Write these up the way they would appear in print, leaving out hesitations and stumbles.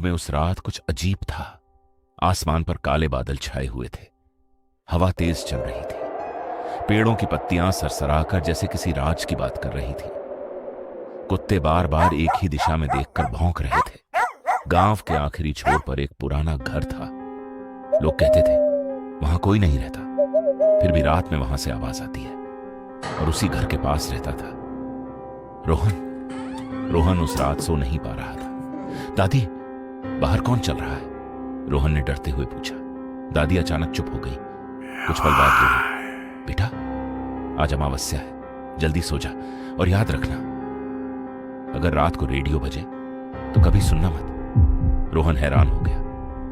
में उस रात कुछ अजीब था। आसमान पर काले बादल छाए हुए थे, हवा तेज चल रही थी, पेड़ों की पत्तियां सरसराकर जैसे किसी राज की बात कर रही थी। कुत्ते बार बार एक ही दिशा में देखकर भौंक रहे थे। गांव के आखिरी छोर पर एक पुराना घर था। लोग कहते थे वहां कोई नहीं रहता, फिर भी रात में वहां से आवाज आती है, और उसी घर के पास रहता था रोहन उस रात सो नहीं पा रहा था। दादी, बाहर कौन चल रहा है? रोहन ने डरते हुए पूछा। दादी अचानक चुप हो गई। कुछ पल बाद बोली, बेटा आज अमावस्या है, जल्दी सो जा, और याद रखना अगर रात को रेडियो बजे तो कभी सुनना मत। रोहन हैरान हो गया।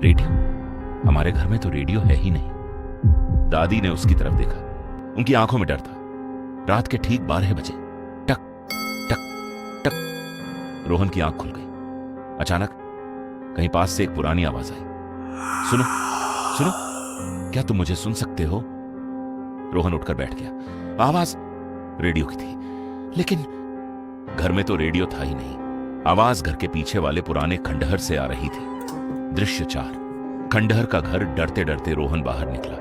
रेडियो? हमारे घर में तो रेडियो है ही नहीं। दादी ने उसकी तरफ देखा। उनकी आंखों में डर था। रात के ठीक 12 बजे टक टक टक, रोहन की आंख खुल गई। अचानक कहीं पास से एक पुरानी आवाज आई। सुनो सुनो, क्या तुम मुझे सुन सकते हो? रोहन उठकर बैठ गया। आवाज रेडियो की थी, लेकिन घर में तो रेडियो था ही नहीं। आवाज घर के पीछे वाले पुराने खंडहर से आ रही थी। दृश्य 4। खंडहर का घर। डरते डरते रोहन बाहर निकला।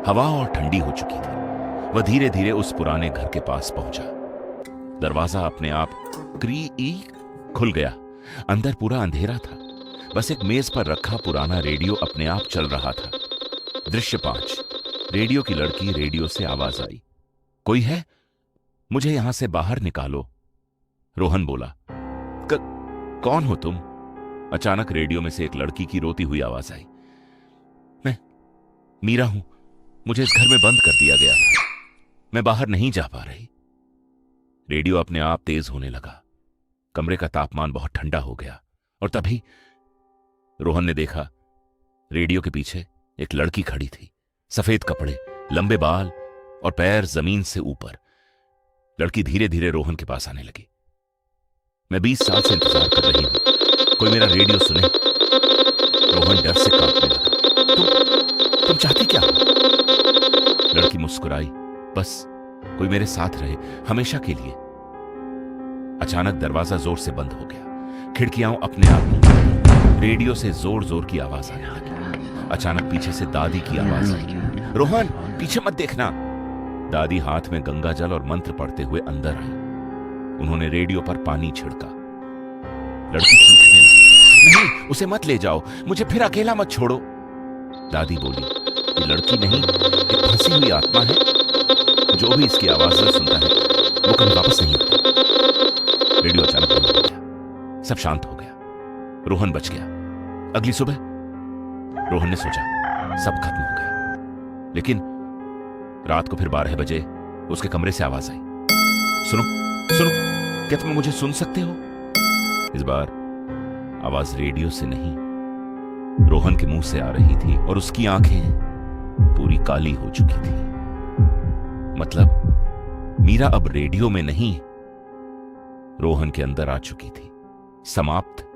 हवा और ठंडी हो चुकी थी। वह धीरे धीरे उस पुराने घर के पास पहुंचा। दरवाजा अपने आप क्री खुल गया। अंदर पूरा अंधेरा था। बस एक मेज पर रखा पुराना रेडियो अपने आप चल रहा था। दृश्य 5। रेडियो की लड़की। रेडियो से आवाज आई, कोई है? मुझे यहां से बाहर निकालो। रोहन बोला, कौन हो तुम? अचानक रेडियो में से एक लड़की की रोती हुई आवाज आई। मैं मीरा हूं, मुझे इस घर में बंद कर दिया गया था, मैं बाहर नहीं जा पा रही। रेडियो अपने आप तेज होने लगा। कमरे का तापमान बहुत ठंडा हो गया, और तभी रोहन ने देखा रेडियो के पीछे एक लड़की खड़ी थी। सफेद कपड़े, लंबे बाल और पैर जमीन से ऊपर। लड़की धीरे धीरे रोहन के पास आने लगी। मैं 20 साल से इंतजार कर रही हूं, कोई मेरा रेडियो सुने। रोहन डर से कांपने लगा। तुम चाहती क्या हो? लड़की मुस्कुराई, बस कोई मेरे साथ रहे, हमेशा के लिए। अचानक दरवाजा जोर से बंद हो गया। खिड़कियां अपने आप बंद हो गईं। रेडियो से जोर जोर की आवाज आने लगी। अचानक पीछे से दादी की आवाज आई, रोहन पीछे मत देखना। दादी हाथ में गंगा जल और मंत्र पढ़ते हुए अंदर आई। उन्होंने रेडियो पर पानी छिड़का। लड़की चीखने लगी, नहीं, उसे मत ले जाओ, मुझे फिर अकेला मत छोड़ो। दादी बोली, ये लड़की नहीं, एक फंसी हुई आत्मा है। जो भी इसकी आवाज सुनता है वो कभी वापस नहीं आता। रेडियो अचानक बंद हो गया। सब शांत हो गया। रोहन बच गया। अगली सुबह रोहन ने सोचा सब खत्म हो गया, लेकिन रात को फिर 12 बजे उसके कमरे से आवाज आई, सुनो सुनो, क्या तुम मुझे सुन सकते हो? इस बार आवाज रेडियो से नहीं, रोहन के मुंह से आ रही थी, और उसकी आंखें पूरी काली हो चुकी थी। मतलब मीरा अब रेडियो में नहीं, रोहन के अंदर आ चुकी थी। समाप्त।